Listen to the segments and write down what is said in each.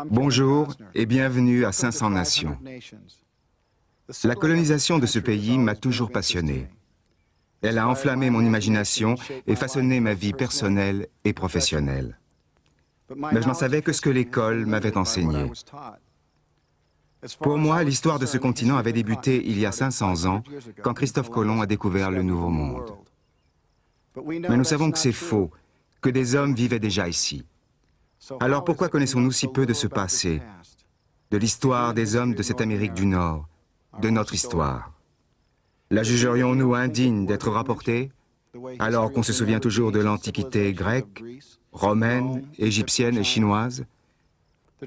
Bonjour et bienvenue à 500 Nations. La colonisation de ce pays m'a toujours passionné. Elle a enflammé mon imagination et façonné ma vie personnelle et professionnelle. Mais je n'en savais que ce que l'école m'avait enseigné. Pour moi, l'histoire de ce continent avait débuté il y a 500 ans, quand Christophe Colomb a découvert le Nouveau Monde. Mais nous savons que c'est faux, que des hommes vivaient déjà ici. Alors pourquoi connaissons-nous si peu de ce passé, de l'histoire des hommes de cette Amérique du Nord, de notre histoire? La jugerions-nous indigne d'être rapportée, alors qu'on se souvient toujours de l'Antiquité grecque, romaine, égyptienne et chinoise?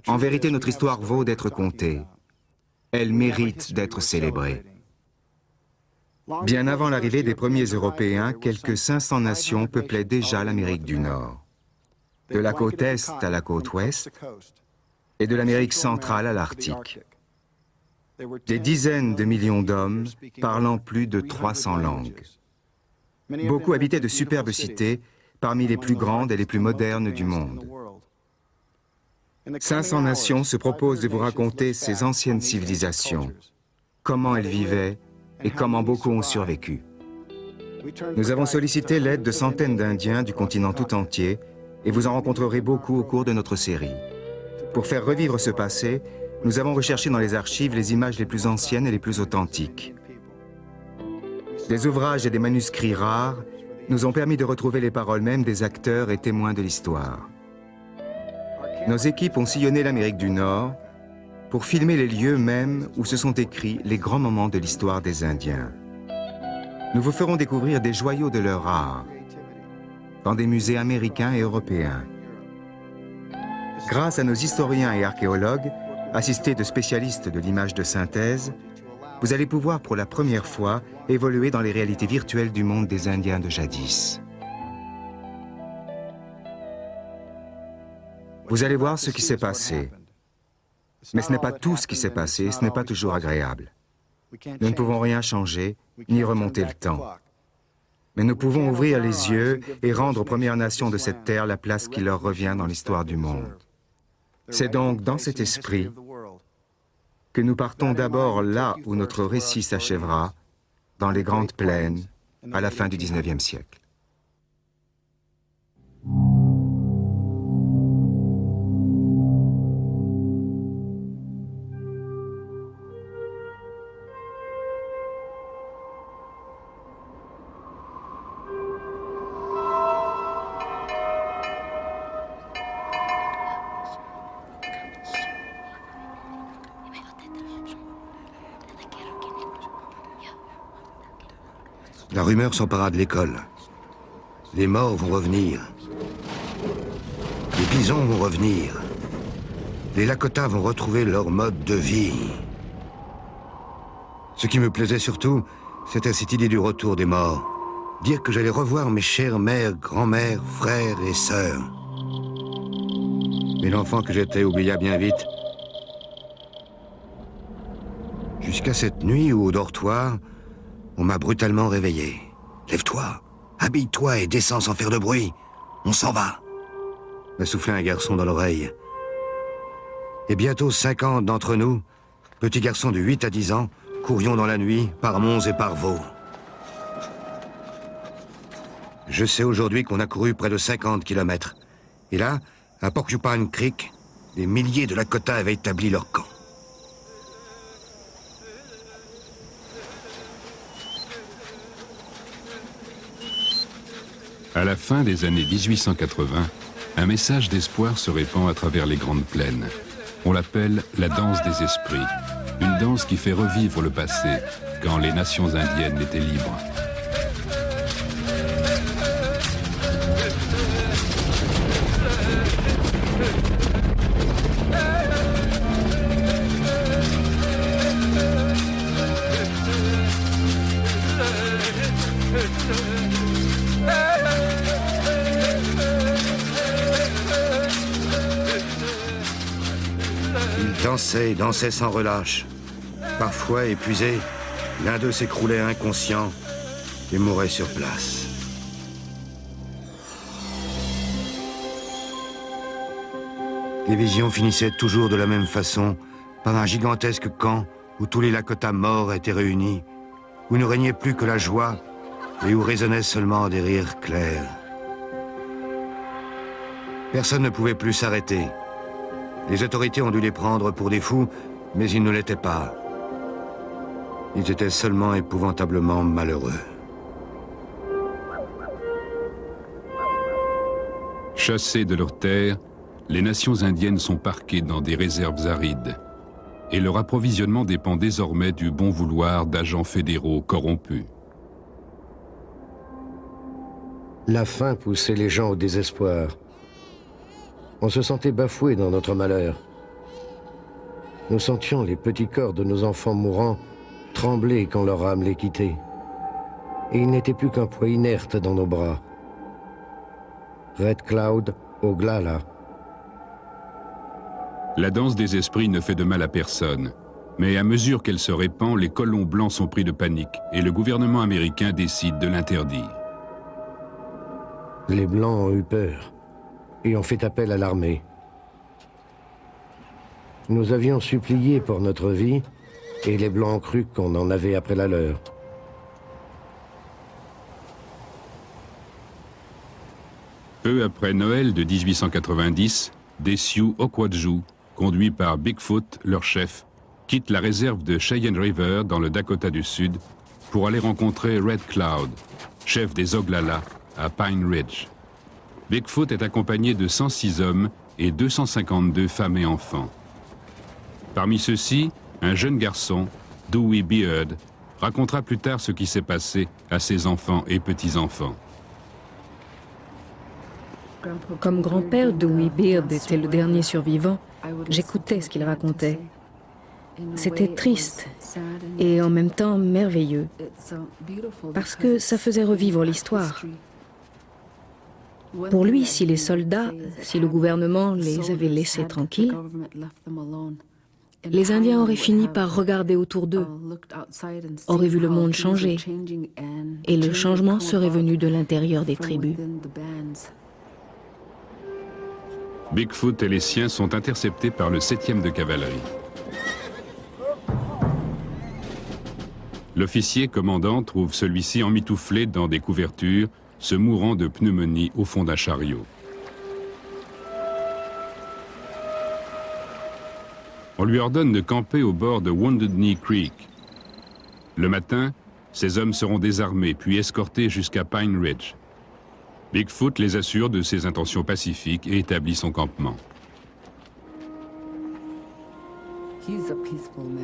En vérité, notre histoire vaut d'être contée. Elle mérite d'être célébrée. Bien avant l'arrivée des premiers Européens, quelques 500 nations peuplaient déjà l'Amérique du Nord. De la côte Est à la côte Ouest, et de l'Amérique centrale à l'Arctique. Des dizaines de millions d'hommes parlant plus de 300 langues. Beaucoup habitaient de superbes cités, parmi les plus grandes et les plus modernes du monde. 500 Nations se proposent de vous raconter ces anciennes civilisations, comment elles vivaient et comment beaucoup ont survécu. Nous avons sollicité l'aide de centaines d'Indiens du continent tout entier et vous en rencontrerez beaucoup au cours de notre série. Pour faire revivre ce passé, nous avons recherché dans les archives les images les plus anciennes et les plus authentiques. Des ouvrages et des manuscrits rares nous ont permis de retrouver les paroles mêmes des acteurs et témoins de l'histoire. Nos équipes ont sillonné l'Amérique du Nord pour filmer les lieux mêmes où se sont écrits les grands moments de l'histoire des Indiens. Nous vous ferons découvrir des joyaux de leur art dans des musées américains et européens. Grâce à nos historiens et archéologues, assistés de spécialistes de l'image de synthèse, vous allez pouvoir pour la première fois évoluer dans les réalités virtuelles du monde des Indiens de jadis. Vous allez voir ce qui s'est passé. Mais ce n'est pas tout ce qui s'est passé, ce n'est pas toujours agréable. Nous ne pouvons rien changer, ni remonter le temps. Mais nous pouvons ouvrir les yeux et rendre aux Premières Nations de cette terre la place qui leur revient dans l'histoire du monde. C'est donc dans cet esprit que nous partons d'abord là où notre récit s'achèvera, dans les Grandes Plaines, à la fin du XIXe siècle. La rumeur s'empara de l'école. Les morts vont revenir. Les bisons vont revenir. Les Lakota vont retrouver leur mode de vie. Ce qui me plaisait surtout, c'était cette idée du retour des morts. Dire que j'allais revoir mes chères mères, grand-mères, frères et sœurs. Mais l'enfant que j'étais oublia bien vite. Jusqu'à cette nuit où, au dortoir, on m'a brutalement réveillé. Lève-toi, habille-toi et descends sans faire de bruit. On s'en va. M'a soufflé un garçon dans l'oreille. Et bientôt 50 d'entre nous, petits garçons de 8 à 10 ans, courions dans la nuit par monts et par vaux. Je sais aujourd'hui qu'on a couru près de 50 kilomètres. Et là, à Porcupine Creek, des milliers de Lakota avaient établi leur camp. À la fin des années 1880, un message d'espoir se répand à travers les Grandes Plaines. On l'appelle la danse des esprits, une danse qui fait revivre le passé, quand les nations indiennes étaient libres. Ils dansaient sans relâche. Parfois épuisés, l'un d'eux s'écroulait inconscient et mourait sur place. Les visions finissaient toujours de la même façon, par un gigantesque camp où tous les Lakota morts étaient réunis, où ne régnait plus que la joie et où résonnaient seulement des rires clairs. Personne ne pouvait plus s'arrêter. Les autorités ont dû les prendre pour des fous, mais ils ne l'étaient pas. Ils étaient seulement épouvantablement malheureux. Chassées de leurs terres, les nations indiennes sont parquées dans des réserves arides. Et leur approvisionnement dépend désormais du bon vouloir d'agents fédéraux corrompus. La faim poussait les gens au désespoir. On se sentait bafoué dans notre malheur. Nous sentions les petits corps de nos enfants mourants trembler quand leur âme les quittait. Et ils n'étaient plus qu'un poids inerte dans nos bras. Red Cloud, Oglala. La danse des esprits ne fait de mal à personne. Mais à mesure qu'elle se répand, les colons blancs sont pris de panique et le gouvernement américain décide de l'interdire. Les Blancs ont eu peur et ont fait appel à l'armée. Nous avions supplié pour notre vie et les Blancs ont cru qu'on en avait après la leur. Peu après Noël de 1890, des Sioux Okwadju, conduits par Bigfoot, leur chef, quittent la réserve de Cheyenne River dans le Dakota du Sud pour aller rencontrer Red Cloud, chef des Oglala, à Pine Ridge. Bigfoot est accompagné de 106 hommes et 252 femmes et enfants. Parmi ceux-ci, un jeune garçon, Dewey Beard, racontera plus tard ce qui s'est passé à ses enfants et petits-enfants. Comme grand-père, Dewey Beard était le dernier survivant, j'écoutais ce qu'il racontait. C'était triste et en même temps merveilleux, parce que ça faisait revivre l'histoire. Pour lui, si les soldats, si le gouvernement les avait laissés tranquilles, les Indiens auraient fini par regarder autour d'eux, auraient vu le monde changer, et le changement serait venu de l'intérieur des tribus. Bigfoot et les siens sont interceptés par le 7e de cavalerie. L'officier commandant trouve celui-ci emmitouflé dans des couvertures, se mourant de pneumonie au fond d'un chariot. On lui ordonne de camper au bord de Wounded Knee Creek. Le matin, ces hommes seront désarmés puis escortés jusqu'à Pine Ridge. Bigfoot les assure de ses intentions pacifiques et établit son campement.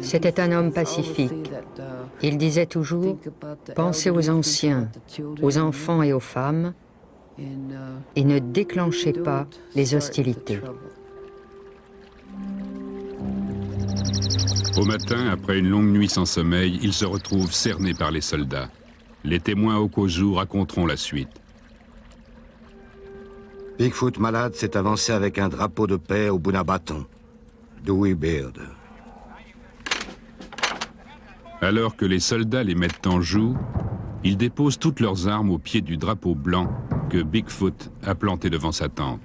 C'était un homme pacifique. Il disait toujours « Pensez aux anciens, aux enfants et aux femmes, et ne déclenchez pas les hostilités. » Au matin, après une longue nuit sans sommeil, il se retrouve cerné par les soldats. Les témoins Okwadju raconteront la suite. Bigfoot malade s'est avancé avec un drapeau de paix au bout d'un bâton. Dewey Beard. Alors que les soldats les mettent en joue, ils déposent toutes leurs armes au pied du drapeau blanc que Bigfoot a planté devant sa tente.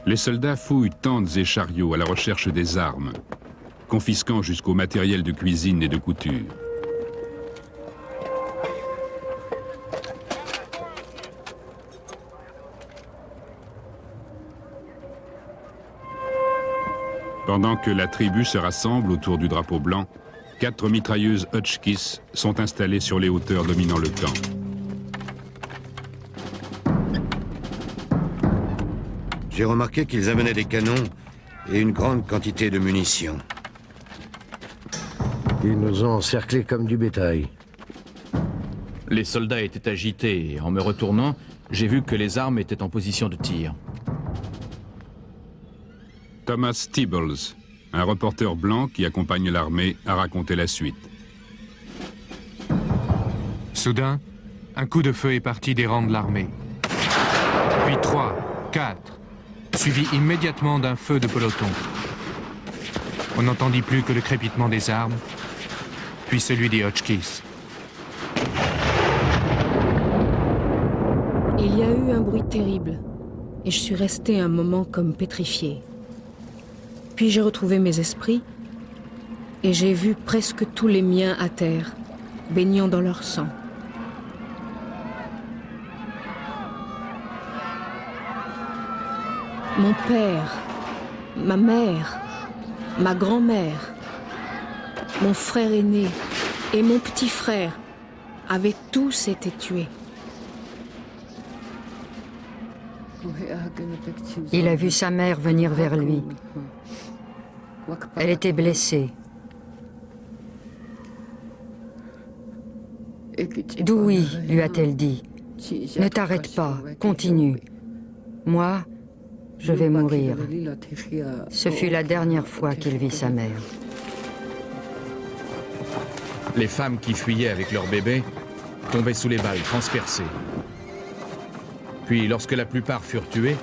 Les soldats fouillent tentes et chariots à la recherche des armes, confisquant jusqu'au matériel de cuisine et de couture. Pendant que la tribu se rassemble autour du drapeau blanc, 4 mitrailleuses Hotchkiss sont installées sur les hauteurs dominant le camp. J'ai remarqué qu'ils amenaient des canons et une grande quantité de munitions. Ils nous ont encerclés comme du bétail. Les soldats étaient agités et en me retournant, j'ai vu que les armes étaient en position de tir. Thomas Tibbles, un reporter blanc qui accompagne l'armée, a raconté la suite. Soudain, un coup de feu est parti des rangs de l'armée. Puis 3, 4, suivi immédiatement d'un feu de peloton. On n'entendit plus que le crépitement des armes, puis celui des Hotchkiss. Il y a eu un bruit terrible, et je suis restée un moment comme pétrifiée. Puis j'ai retrouvé mes esprits, et j'ai vu presque tous les miens à terre, baignant dans leur sang. Mon père, ma mère, ma grand-mère, mon frère aîné et mon petit frère avaient tous été tués. Il a vu sa mère venir vers lui. Elle était blessée. Dewey, lui a-t-elle dit, ne t'arrête pas, continue. Moi, je vais mourir. Ce fut la dernière fois qu'il vit sa mère. Les femmes qui fuyaient avec leur bébé tombaient sous les balles, transpercées. Puis, lorsque la plupart furent tués,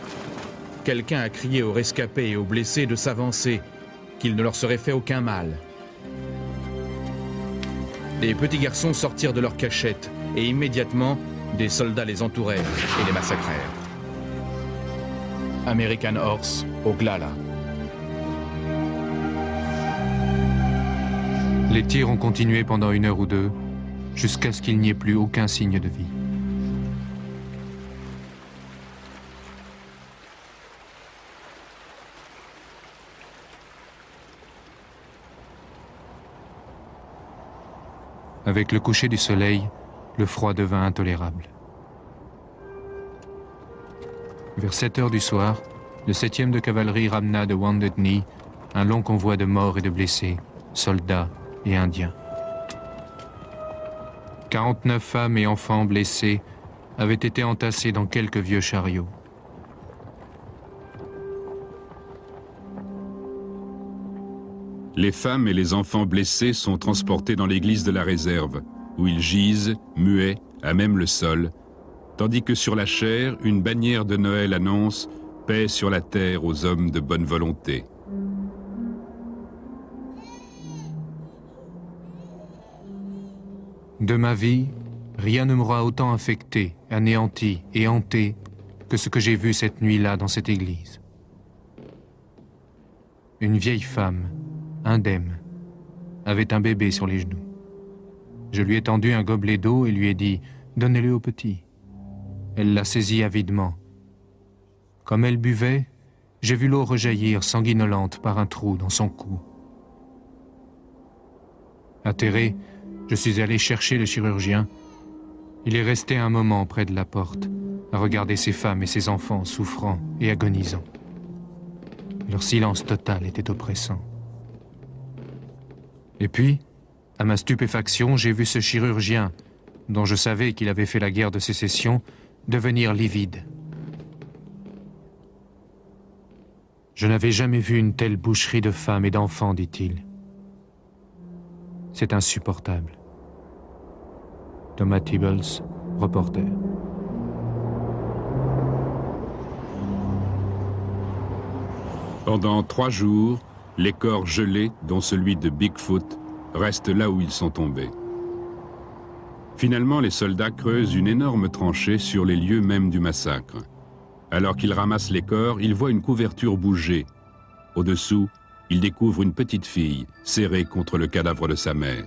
quelqu'un a crié aux rescapés et aux blessés de s'avancer, qu'il ne leur serait fait aucun mal. Les petits garçons sortirent de leur cachette et immédiatement, des soldats les entourèrent et les massacrèrent. American Horse, Oglala. Les tirs ont continué pendant 1 heure ou 2, jusqu'à ce qu'il n'y ait plus aucun signe de vie. Avec le coucher du soleil, le froid devint intolérable. Vers 7 heures du soir, le 7e de cavalerie ramena de Wounded Knee un long convoi de morts et de blessés, soldats et indiens. 49 femmes et enfants blessés avaient été entassés dans quelques vieux chariots. Les femmes et les enfants blessés sont transportés dans l'église de la réserve, où ils gisent, muets, à même le sol, tandis que sur la chaire, une bannière de Noël annonce « Paix sur la terre aux hommes de bonne volonté ». De ma vie, rien ne m'aura autant affecté, anéanti et hanté que ce que j'ai vu cette nuit-là dans cette église. Une vieille femme, indemne, avait un bébé sur les genoux. Je lui ai tendu un gobelet d'eau et lui ai dit « Donnez-le au petit ». Elle l'a saisi avidement. Comme elle buvait, j'ai vu l'eau rejaillir sanguinolente par un trou dans son cou. Atterré, je suis allé chercher le chirurgien. Il est resté un moment près de la porte, à regarder ces femmes et ces enfants souffrants et agonisants. Leur silence total était oppressant. Et puis, à ma stupéfaction, j'ai vu ce chirurgien, dont je savais qu'il avait fait la guerre de sécession, devenir livide. Je n'avais jamais vu une telle boucherie de femmes et d'enfants, dit-il. C'est insupportable. Thomas Tibbles, reporter. Pendant 3 jours, les corps gelés, dont celui de Bigfoot, restent là où ils sont tombés. Finalement, les soldats creusent une énorme tranchée sur les lieux mêmes du massacre. Alors qu'ils ramassent les corps, ils voient une couverture bouger. Au-dessous, ils découvrent une petite fille, serrée contre le cadavre de sa mère.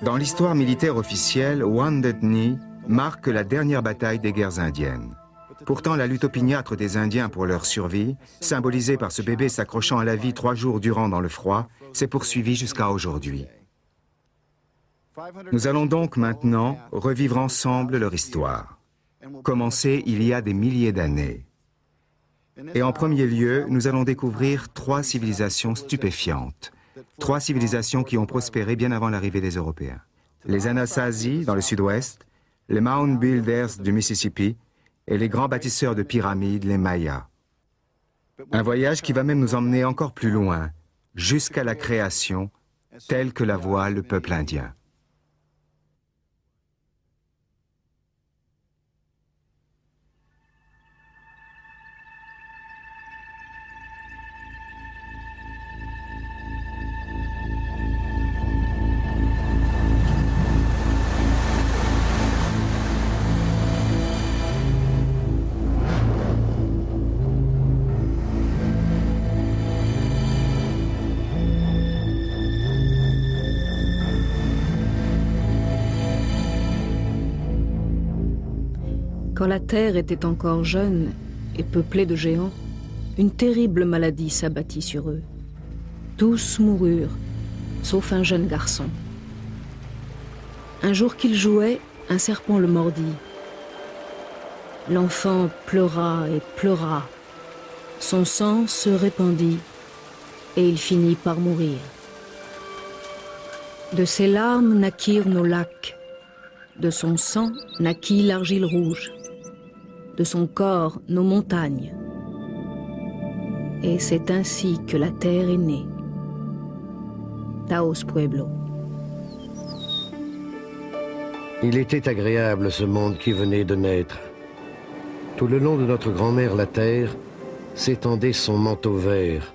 Dans l'histoire militaire officielle, Wounded Knee marque la dernière bataille des guerres indiennes. Pourtant, la lutte opiniâtre des Indiens pour leur survie, symbolisée par ce bébé s'accrochant à la vie 3 jours durant dans le froid, s'est poursuivie jusqu'à aujourd'hui. Nous allons donc maintenant revivre ensemble leur histoire, commencée il y a des milliers d'années. Et en premier lieu, nous allons découvrir 3 civilisations stupéfiantes. 3 civilisations qui ont prospéré bien avant l'arrivée des Européens. Les Anasazi, dans le sud-ouest, les Mound Builders du Mississippi et les grands bâtisseurs de pyramides, les Mayas. Un voyage qui va même nous emmener encore plus loin, jusqu'à la création, telle que la voit le peuple indien. Quand la Terre était encore jeune et peuplée de géants, une terrible maladie s'abattit sur eux. Tous moururent, sauf un jeune garçon. Un jour qu'il jouait, un serpent le mordit. L'enfant pleura et pleura. Son sang se répandit et il finit par mourir. De ses larmes naquirent nos lacs. De son sang naquit l'argile rouge. De son corps, nos montagnes. Et c'est ainsi que la terre est née. Taos Pueblo. Il était agréable ce monde qui venait de naître. Tout le long de notre grand-mère la terre s'étendait son manteau vert.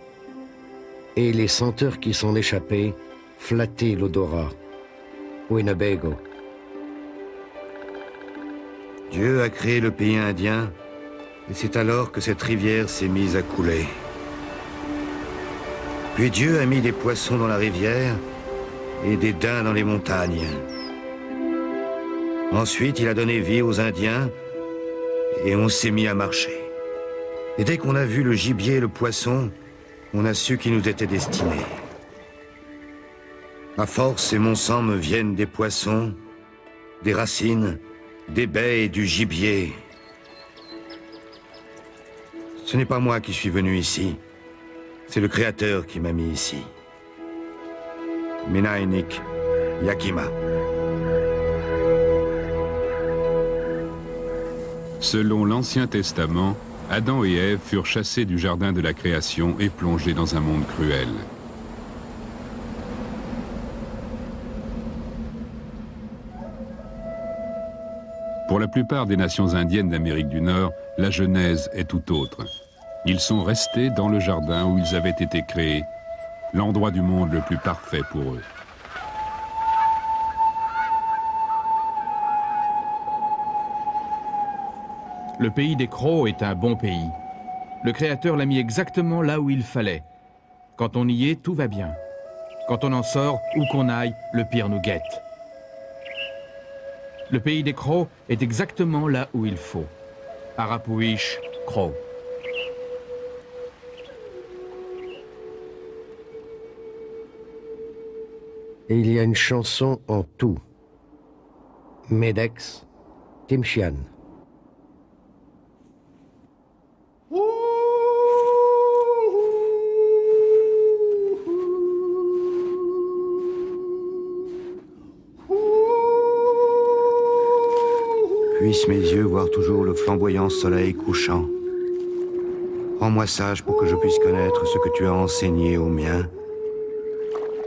Et les senteurs qui s'en échappaient flattaient l'odorat. Winnebago. Dieu a créé le pays indien, et c'est alors que cette rivière s'est mise à couler. Puis Dieu a mis des poissons dans la rivière et des daims dans les montagnes. Ensuite, il a donné vie aux Indiens, et on s'est mis à marcher. Et dès qu'on a vu le gibier et le poisson, on a su qu'ils nous étaient destinés. Ma force et mon sang me viennent des poissons, des racines, des baies et du gibier. Ce n'est pas moi qui suis venu ici. C'est le Créateur qui m'a mis ici. Menainik Yakima. Selon l'Ancien Testament, Adam et Ève furent chassés du jardin de la création et plongés dans un monde cruel. Pour la plupart des nations indiennes d'Amérique du Nord, la Genèse est tout autre. Ils sont restés dans le jardin où ils avaient été créés, l'endroit du monde le plus parfait pour eux. Le pays des Crows est un bon pays. Le Créateur l'a mis exactement là où il fallait. Quand on y est, tout va bien. Quand on en sort, où qu'on aille, le pire nous guette. Le pays des Crows est exactement là où il faut. Arapuish, Crow. Et il y a une chanson en tout. Medex, Timshian. Puissent mes yeux voir toujours le flamboyant soleil couchant. Rends-moi sage pour que je puisse connaître ce que tu as enseigné aux miens,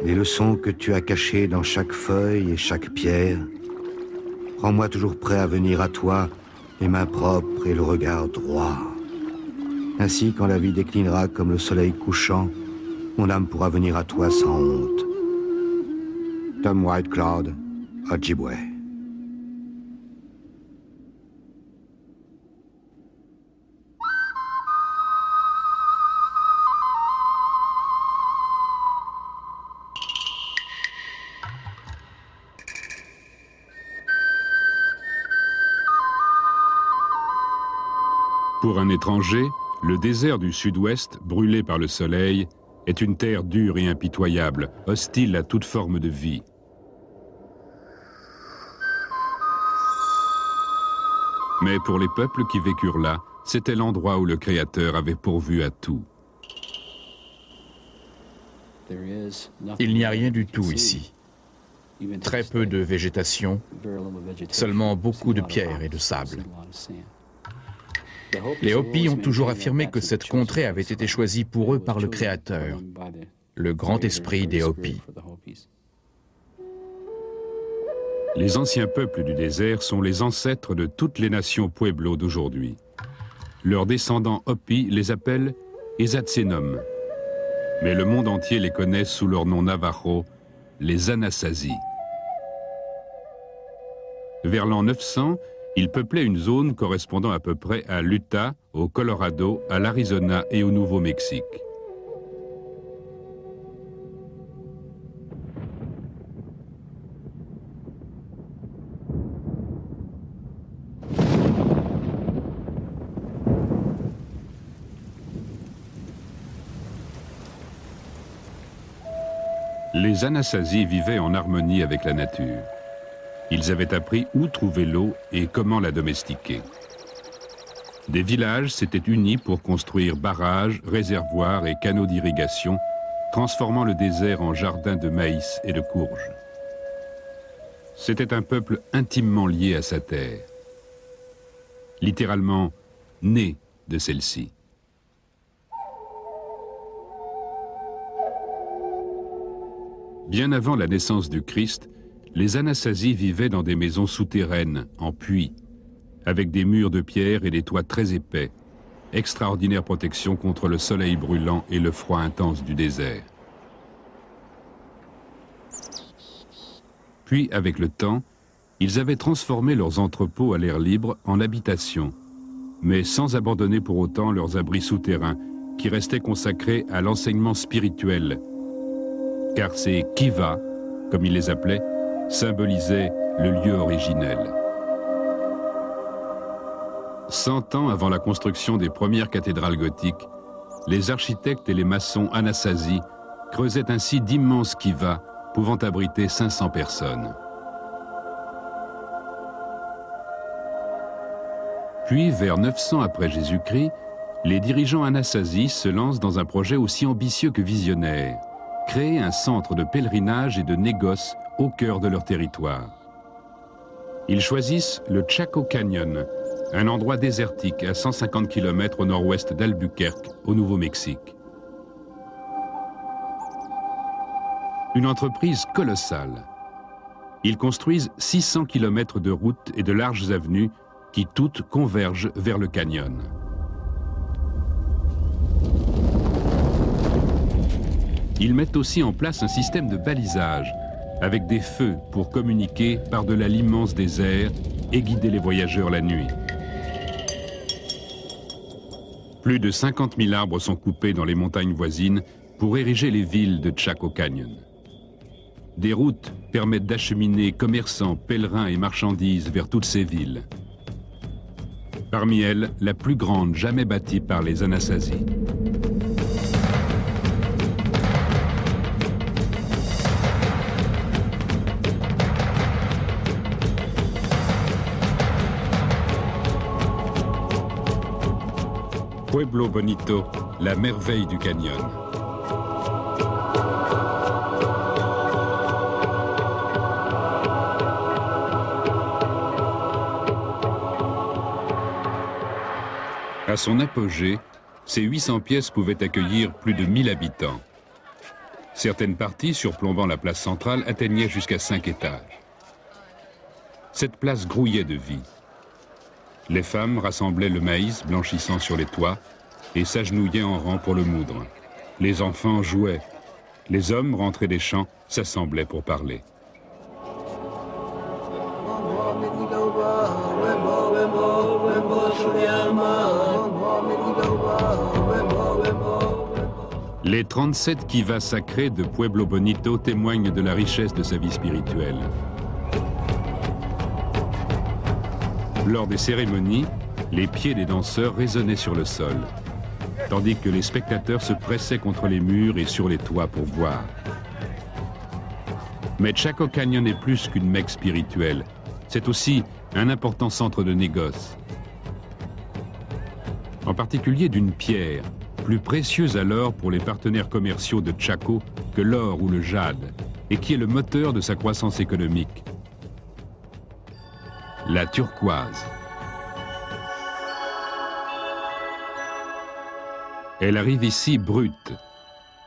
les leçons que tu as cachées dans chaque feuille et chaque pierre. Rends-moi toujours prêt à venir à toi, les mains propres et le regard droit. Ainsi, quand la vie déclinera comme le soleil couchant, mon âme pourra venir à toi sans honte. Tom White Cloud, Ojibwe. Pour un étranger, le désert du sud-ouest, brûlé par le soleil, est une terre dure et impitoyable, hostile à toute forme de vie. Mais pour les peuples qui vécurent là, c'était l'endroit où le Créateur avait pourvu à tout. Il n'y a rien du tout ici. Très peu de végétation, seulement beaucoup de pierres et de sable. Les Hopis ont toujours affirmé que cette contrée avait été choisie pour eux par le Créateur, le grand esprit des Hopis. Les anciens peuples du désert sont les ancêtres de toutes les nations Pueblo d'aujourd'hui. Leurs descendants Hopi les appellent Ezatzenom. Mais le monde entier les connaît sous leur nom navajo, les Anasazi. Vers l'an 900, ils peuplaient une zone correspondant à peu près à l'Utah, au Colorado, à l'Arizona et au Nouveau-Mexique. Les Anasazi vivaient en harmonie avec la nature. Ils avaient appris où trouver l'eau et comment la domestiquer. Des villages s'étaient unis pour construire barrages, réservoirs et canaux d'irrigation, transformant le désert en jardin de maïs et de courges. C'était un peuple intimement lié à sa terre, littéralement né de celle-ci. Bien avant la naissance du Christ, les Anasazi vivaient dans des maisons souterraines, en puits, avec des murs de pierre et des toits très épais, extraordinaire protection contre le soleil brûlant et le froid intense du désert. Puis, avec le temps, ils avaient transformé leurs entrepôts à l'air libre en habitations, mais sans abandonner pour autant leurs abris souterrains, qui restaient consacrés à l'enseignement spirituel, car ces kivas, comme ils les appelaient, symbolisaient le lieu originel. 100 ans avant la construction des premières cathédrales gothiques, les architectes et les maçons Anasazi creusaient ainsi d'immenses kivas pouvant abriter 500 personnes. Puis, vers 900 après Jésus-Christ, les dirigeants Anasazi se lancent dans un projet aussi ambitieux que visionnaire, créer un centre de pèlerinage et de négoce au cœur de leur territoire. Ils choisissent le Chaco Canyon, un endroit désertique à 150 km au nord-ouest d'Albuquerque, au Nouveau-Mexique. Une entreprise colossale. Ils construisent 600 km de routes et de larges avenues qui toutes convergent vers le canyon. Ils mettent aussi en place un système de balisage, avec des feux pour communiquer par-delà l'immense désert et guider les voyageurs la nuit. Plus de 50 000 arbres sont coupés dans les montagnes voisines pour ériger les villes de Chaco Canyon. Des routes permettent d'acheminer commerçants, pèlerins et marchandises vers toutes ces villes. Parmi elles, la plus grande jamais bâtie par les Anasazi. Pueblo Bonito, la merveille du canyon. À son apogée, ces 800 pièces pouvaient accueillir plus de 1000 habitants. Certaines parties, surplombant la place centrale, atteignaient jusqu'à 5 étages. Cette place grouillait de vie. Les femmes rassemblaient le maïs blanchissant sur les toits et s'agenouillaient en rang pour le moudre. Les enfants jouaient. Les hommes, rentrés des champs, s'assemblaient pour parler. Les 37 kivas sacrés de Pueblo Bonito témoignent de la richesse de sa vie spirituelle. Lors des cérémonies, les pieds des danseurs résonnaient sur le sol, tandis que les spectateurs se pressaient contre les murs et sur les toits pour voir. Mais Chaco Canyon est plus qu'une mecque spirituelle. C'est aussi un important centre de négoce. En particulier d'une pierre, plus précieuse alors pour les partenaires commerciaux de Chaco que l'or ou le jade, et qui est le moteur de sa croissance économique. La turquoise. Elle arrive ici brute,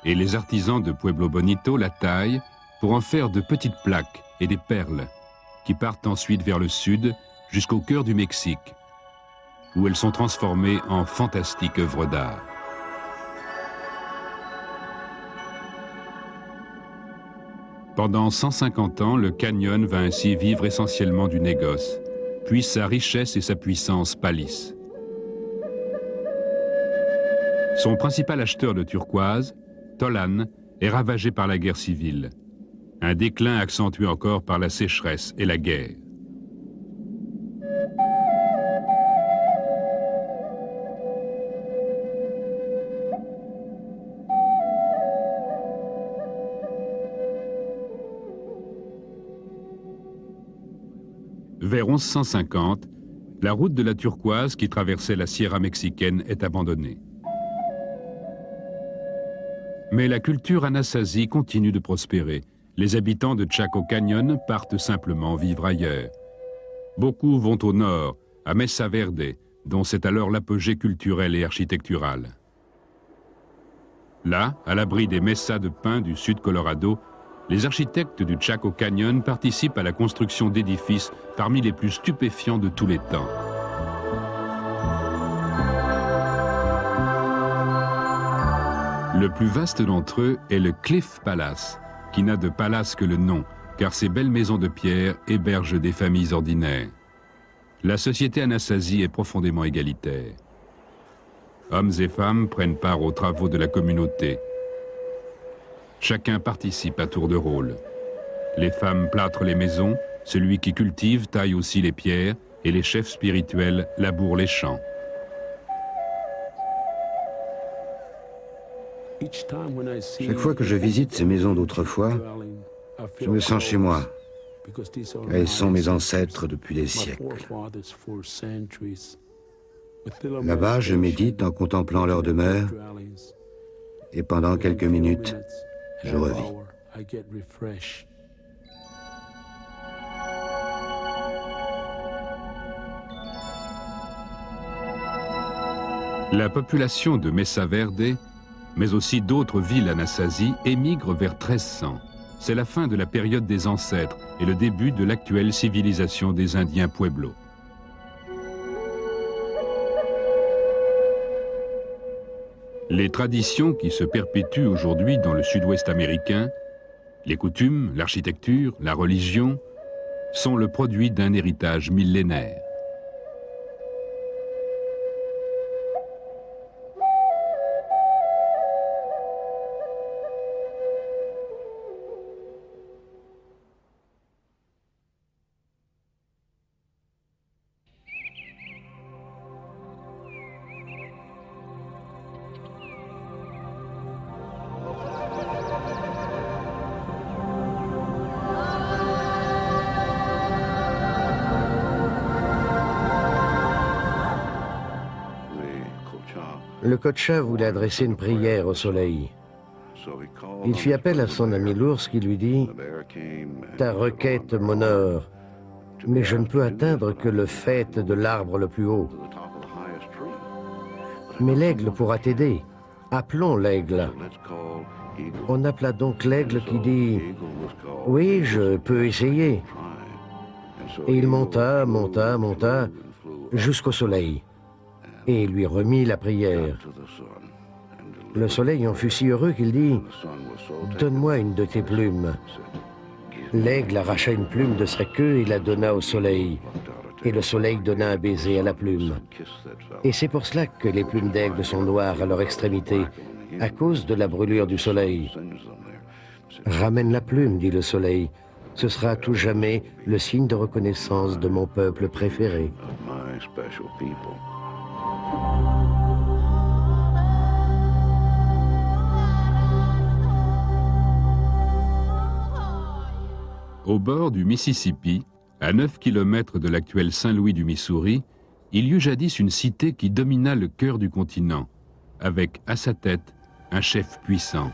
et les artisans de Pueblo Bonito la taillent pour en faire de petites plaques et des perles, qui partent ensuite vers le sud jusqu'au cœur du Mexique, où elles sont transformées en fantastiques œuvres d'art. Pendant 150 ans, le canyon va ainsi vivre essentiellement du négoce, puis sa richesse et sa puissance pâlissent. Son principal acheteur de turquoise, Tolan, est ravagé par la guerre civile. Un déclin accentué encore par la sécheresse et la guerre. Vers 1150, la route de la turquoise qui traversait la Sierra mexicaine est abandonnée. Mais la culture anasazi continue de prospérer. Les habitants de Chaco Canyon partent simplement vivre ailleurs. Beaucoup vont au nord, à Mesa Verde, dont c'est alors l'apogée culturelle et architecturale. Là, à l'abri des mesas de pins du sud Colorado, les architectes du Chaco Canyon participent à la construction d'édifices parmi les plus stupéfiants de tous les temps. Le plus vaste d'entre eux est le Cliff Palace, qui n'a de palace que le nom, car ces belles maisons de pierre hébergent des familles ordinaires. La société anasazi est profondément égalitaire. Hommes et femmes prennent part aux travaux de la communauté. Chacun participe à tour de rôle. Les femmes plâtrent les maisons, celui qui cultive taille aussi les pierres, et les chefs spirituels labourent les champs. Chaque fois que je visite ces maisons d'autrefois, je me sens chez moi. Elles sont mes ancêtres depuis des siècles. Là-bas, je médite en contemplant leur demeure, et pendant quelques minutes, je revis. La population de Mesa Verde, mais aussi d'autres villes anasazi, émigre vers 1300. C'est la fin de la période des ancêtres et le début de l'actuelle civilisation des Indiens Pueblo. Les traditions qui se perpétuent aujourd'hui dans le sud-ouest américain, les coutumes, l'architecture, la religion, sont le produit d'un héritage millénaire. Le Kocha voulait adresser une prière au soleil. Il fit appel à son ami l'ours qui lui dit « Ta requête m'honore, mais je ne peux atteindre que le faîte de l'arbre le plus haut. Mais l'aigle pourra t'aider. Appelons l'aigle. » On appela donc l'aigle qui dit « Oui, je peux essayer. » Et il monta, monta, monta, jusqu'au soleil, et lui remit la prière. Le soleil en fut si heureux qu'il dit « Donne-moi une de tes plumes. » L'aigle arracha une plume de sa queue et la donna au soleil. Et le soleil donna un baiser à la plume. Et c'est pour cela que les plumes d'aigle sont noires à leur extrémité, à cause de la brûlure du soleil. « Ramène la plume, dit le soleil. Ce sera à tout jamais le signe de reconnaissance de mon peuple préféré. » Au bord du Mississippi, à 9 km de l'actuel Saint-Louis du Missouri, il y eut jadis une cité qui domina le cœur du continent, avec à sa tête un chef puissant.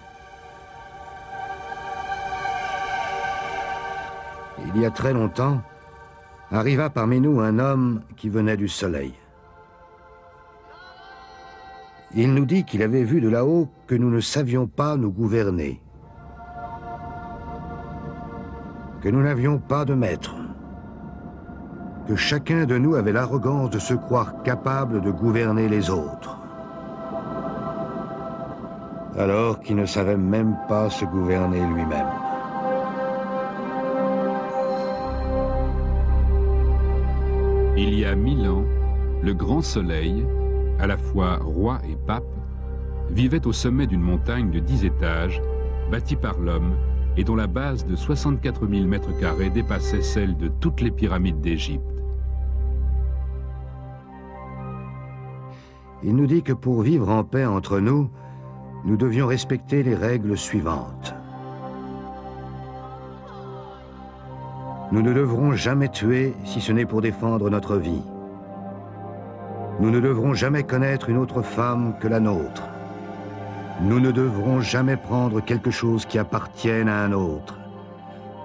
Il y a très longtemps, arriva parmi nous un homme qui venait du soleil. Il nous dit qu'il avait vu de là-haut que nous ne savions pas nous gouverner, que nous n'avions pas de maître, que chacun de nous avait l'arrogance de se croire capable de gouverner les autres, alors qu'il ne savait même pas se gouverner lui-même. Il y a 1000 ans, le grand soleil, à la fois roi et pape, vivait au sommet d'une montagne de 10 étages, bâtie par l'homme et dont la base de 64 000 mètres carrés dépassait celle de toutes les pyramides d'Égypte. Il nous dit que pour vivre en paix entre nous, nous devions respecter les règles suivantes. Nous ne devrons jamais tuer si ce n'est pour défendre notre vie. Nous ne devrons jamais connaître une autre femme que la nôtre. Nous ne devrons jamais prendre quelque chose qui appartienne à un autre.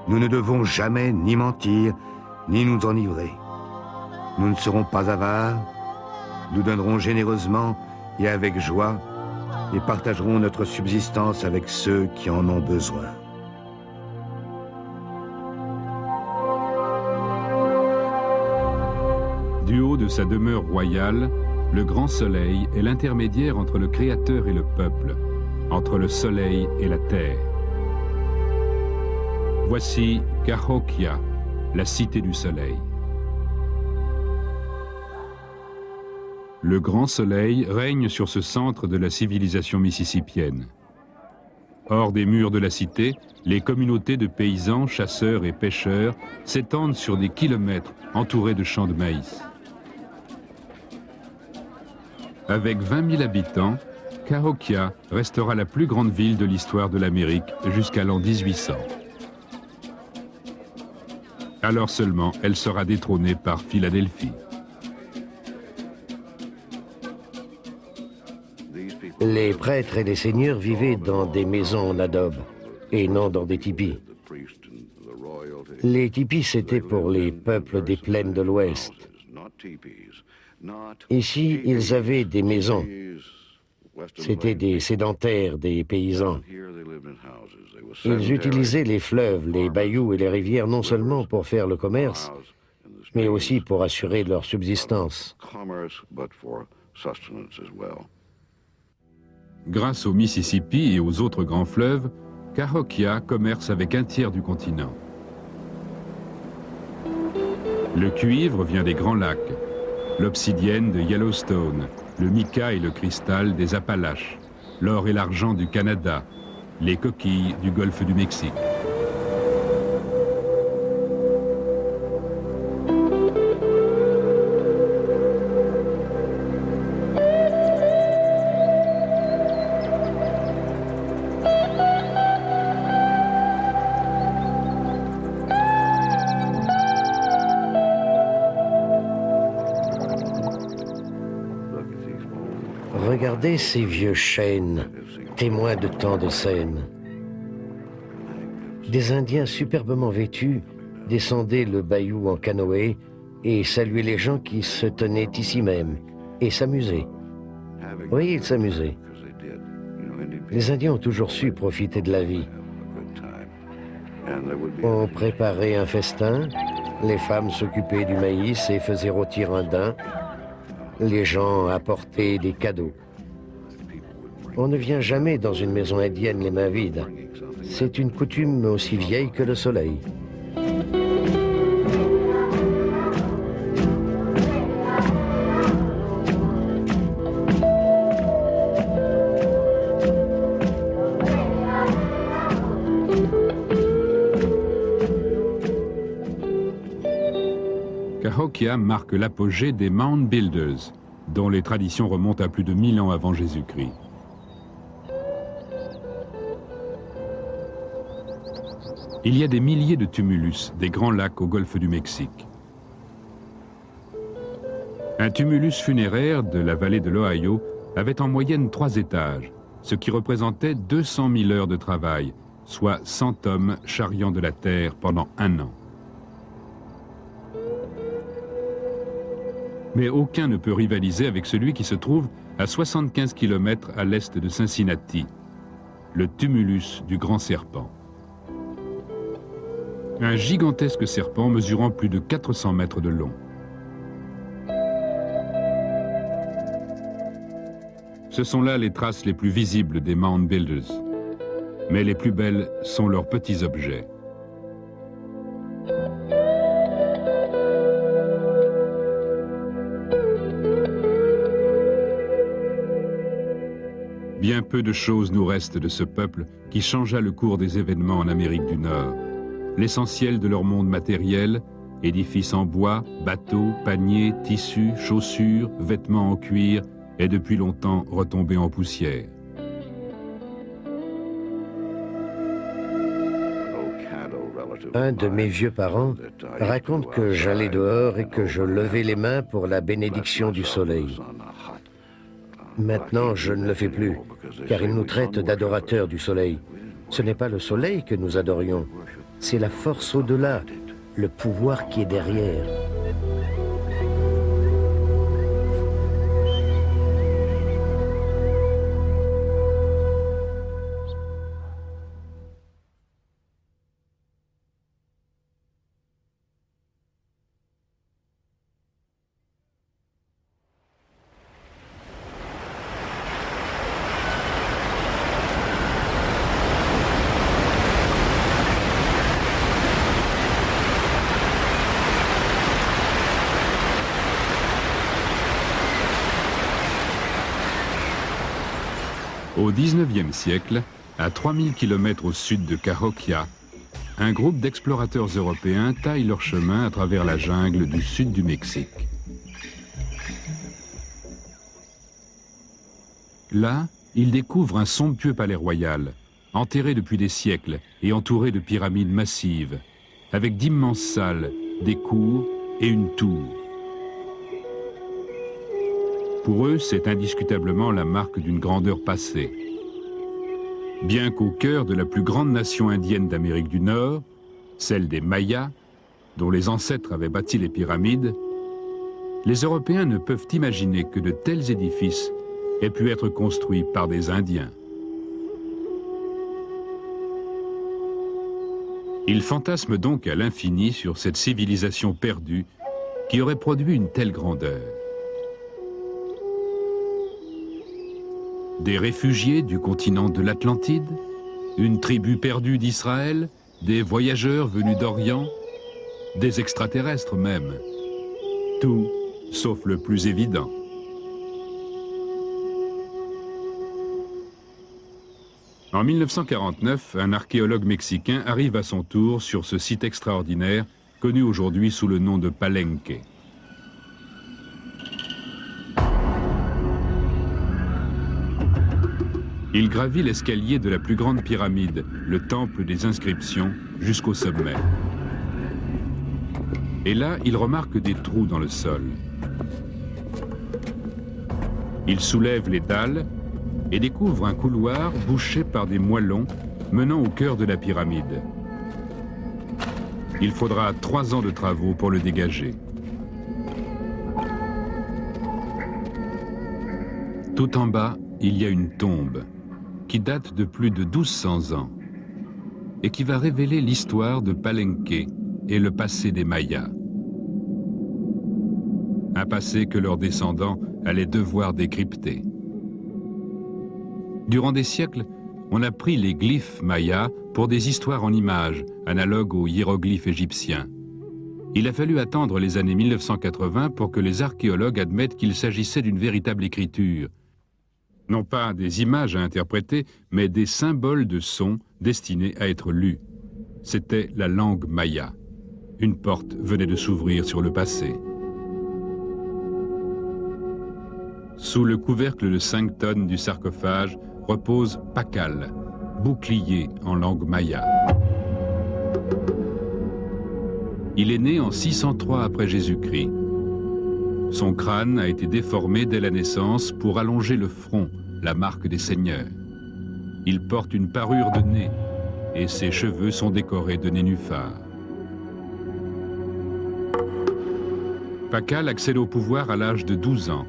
Nous ne devons jamais ni mentir, ni nous enivrer. Nous ne serons pas avares. Nous donnerons généreusement et avec joie et partagerons notre subsistance avec ceux qui en ont besoin. Du haut de sa demeure royale, le grand soleil est l'intermédiaire entre le Créateur et le peuple, entre le soleil et la terre. Voici Cahokia, la cité du soleil. Le grand soleil règne sur ce centre de la civilisation mississippienne. Hors des murs de la cité, les communautés de paysans, chasseurs et pêcheurs s'étendent sur des kilomètres entourés de champs de maïs. Avec 20 000 habitants, Cahokia restera la plus grande ville de l'histoire de l'Amérique jusqu'à l'an 1800. Alors seulement, elle sera détrônée par Philadelphie. Les prêtres et les seigneurs vivaient dans des maisons en adobe et non dans des tipis. Les tipis, c'était pour les peuples des plaines de l'Ouest. Ici, ils avaient des maisons. C'étaient des sédentaires, des paysans. Ils utilisaient les fleuves, les bayous et les rivières non seulement pour faire le commerce, mais aussi pour assurer leur subsistance. Grâce au Mississippi et aux autres grands fleuves, Cahokia commerce avec un tiers du continent. Le cuivre vient des Grands Lacs, l'obsidienne de Yellowstone, le mica et le cristal des Appalaches, l'or et l'argent du Canada, les coquilles du golfe du Mexique. Regardez ces vieux chênes, témoins de tant de scènes. Des Indiens superbement vêtus descendaient le bayou en canoë et saluaient les gens qui se tenaient ici même et s'amusaient. Oui, ils s'amusaient. Les Indiens ont toujours su profiter de la vie. On préparait un festin, les femmes s'occupaient du maïs et faisaient rôtir un daim. Les gens apportaient des cadeaux. On ne vient jamais dans une maison indienne les mains vides. C'est une coutume aussi vieille que le soleil. Cahokia marque l'apogée des Mound Builders, dont les traditions remontent à plus de 1000 ans avant Jésus-Christ. Il y a des milliers de tumulus, des grands lacs au golfe du Mexique. Un tumulus funéraire de la vallée de l'Ohio avait en moyenne 3 étages, ce qui représentait 200 000 heures de travail, soit 100 hommes charriant de la terre pendant 1 an. Mais aucun ne peut rivaliser avec celui qui se trouve à 75 km à l'est de Cincinnati, le tumulus du Grand Serpent. Un gigantesque serpent mesurant plus de 400 mètres de long. Ce sont là les traces les plus visibles des Mound Builders. Mais les plus belles sont leurs petits objets. Bien peu de choses nous restent de ce peuple qui changea le cours des événements en Amérique du Nord. L'essentiel de leur monde matériel, édifices en bois, bateaux, paniers, tissus, chaussures, vêtements en cuir, est depuis longtemps retombé en poussière. Un de mes vieux parents raconte que j'allais dehors et que je levais les mains pour la bénédiction du soleil. Maintenant, je ne le fais plus, car il nous traite d'adorateurs du soleil. Ce n'est pas le soleil que nous adorions, c'est la force au-delà, le pouvoir qui est derrière. Au XIXe siècle, à 3000 km au sud de Cahokia, un groupe d'explorateurs européens taille leur chemin à travers la jungle du sud du Mexique. Là, ils découvrent un somptueux palais royal, enterré depuis des siècles et entouré de pyramides massives, avec d'immenses salles, des cours et une tour. Pour eux, c'est indiscutablement la marque d'une grandeur passée. Bien qu'au cœur de la plus grande nation indienne d'Amérique du Nord, celle des Mayas, dont les ancêtres avaient bâti les pyramides, les Européens ne peuvent imaginer que de tels édifices aient pu être construits par des Indiens. Ils fantasment donc à l'infini sur cette civilisation perdue qui aurait produit une telle grandeur. Des réfugiés du continent de l'Atlantide, une tribu perdue d'Israël, des voyageurs venus d'Orient, des extraterrestres même. Tout sauf le plus évident. En 1949, un archéologue mexicain arrive à son tour sur ce site extraordinaire, connu aujourd'hui sous le nom de Palenque. Il gravit l'escalier de la plus grande pyramide, le temple des inscriptions, jusqu'au sommet. Et là, il remarque des trous dans le sol. Il soulève les dalles et découvre un couloir bouché par des moellons menant au cœur de la pyramide. Il faudra 3 ans de travaux pour le dégager. Tout en bas, il y a une tombe qui date de plus de 1200 ans et qui va révéler l'histoire de Palenque et le passé des Mayas. Un passé que leurs descendants allaient devoir décrypter. Durant des siècles, on a pris les glyphes mayas pour des histoires en images, analogues aux hiéroglyphes égyptiens. Il a fallu attendre les années 1980 pour que les archéologues admettent qu'il s'agissait d'une véritable écriture. Non pas des images à interpréter, mais des symboles de son destinés à être lus. C'était la langue maya. Une porte venait de s'ouvrir sur le passé. Sous le couvercle de 5 tonnes du sarcophage repose Pacal, bouclier en langue maya. Il est né en 603 après Jésus-Christ. Son crâne a été déformé dès la naissance pour allonger le front, la marque des seigneurs. Il porte une parure de nez et ses cheveux sont décorés de nénuphars. Pacal accède au pouvoir à l'âge de 12 ans.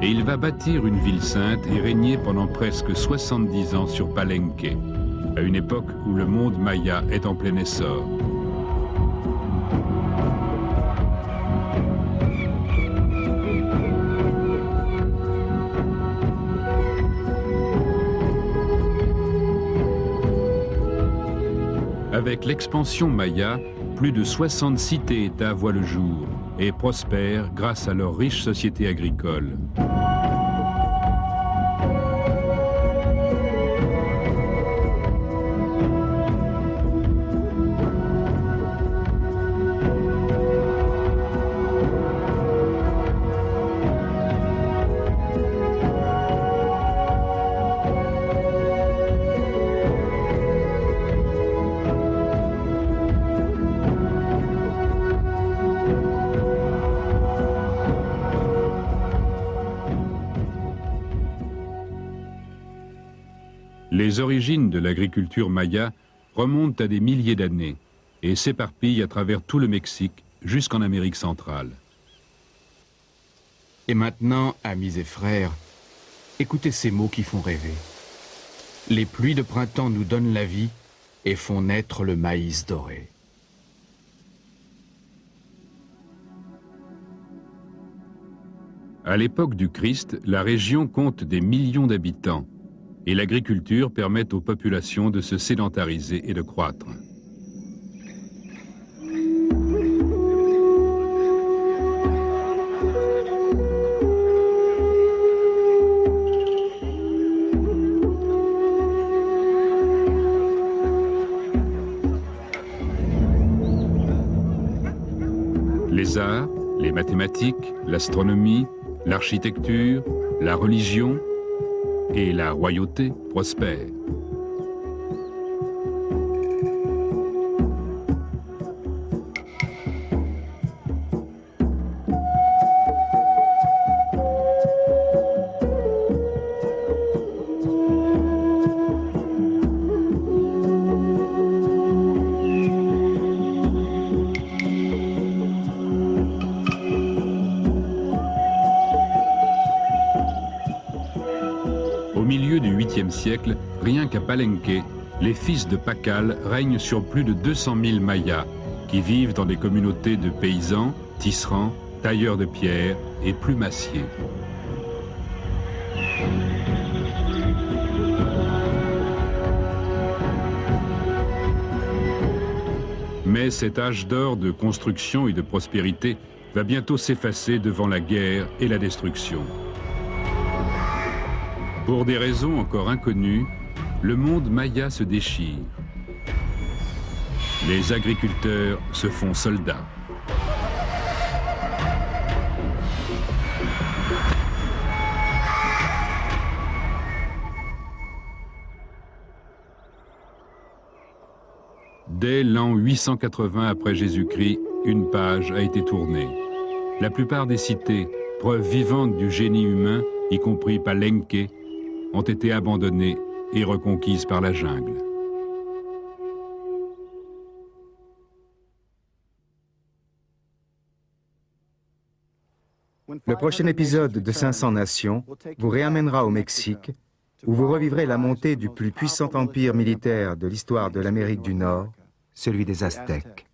Et il va bâtir une ville sainte et régner pendant presque 70 ans sur Palenque, à une époque où le monde maya est en plein essor. Avec l'expansion maya, plus de 60 cités-États voient le jour et prospèrent grâce à leur riche société agricole. Les origines de l'agriculture maya remontent à des milliers d'années et s'éparpillent à travers tout le Mexique jusqu'en Amérique centrale. Et maintenant, amis et frères, écoutez ces mots qui font rêver. Les pluies de printemps nous donnent la vie et font naître le maïs doré. À l'époque du Christ, la région compte des millions d'habitants et l'agriculture permet aux populations de se sédentariser et de croître. Les arts, les mathématiques, l'astronomie, l'architecture, la religion et la royauté prospèrent. Au milieu du 8e siècle, rien qu'à Palenque, les fils de Pacal règnent sur plus de 200 000 Mayas, qui vivent dans des communautés de paysans, tisserands, tailleurs de pierre et plumassiers. Mais cet âge d'or de construction et de prospérité va bientôt s'effacer devant la guerre et la destruction. Pour des raisons encore inconnues, le monde maya se déchire. Les agriculteurs se font soldats. Dès l'an 880 après Jésus-Christ, une page a été tournée. La plupart des cités, preuve vivante du génie humain, y compris Palenque, ont été abandonnées et reconquises par la jungle. Le prochain épisode de 500 Nations vous réamènera au Mexique, où vous revivrez la montée du plus puissant empire militaire de l'histoire de l'Amérique du Nord, celui des Aztèques.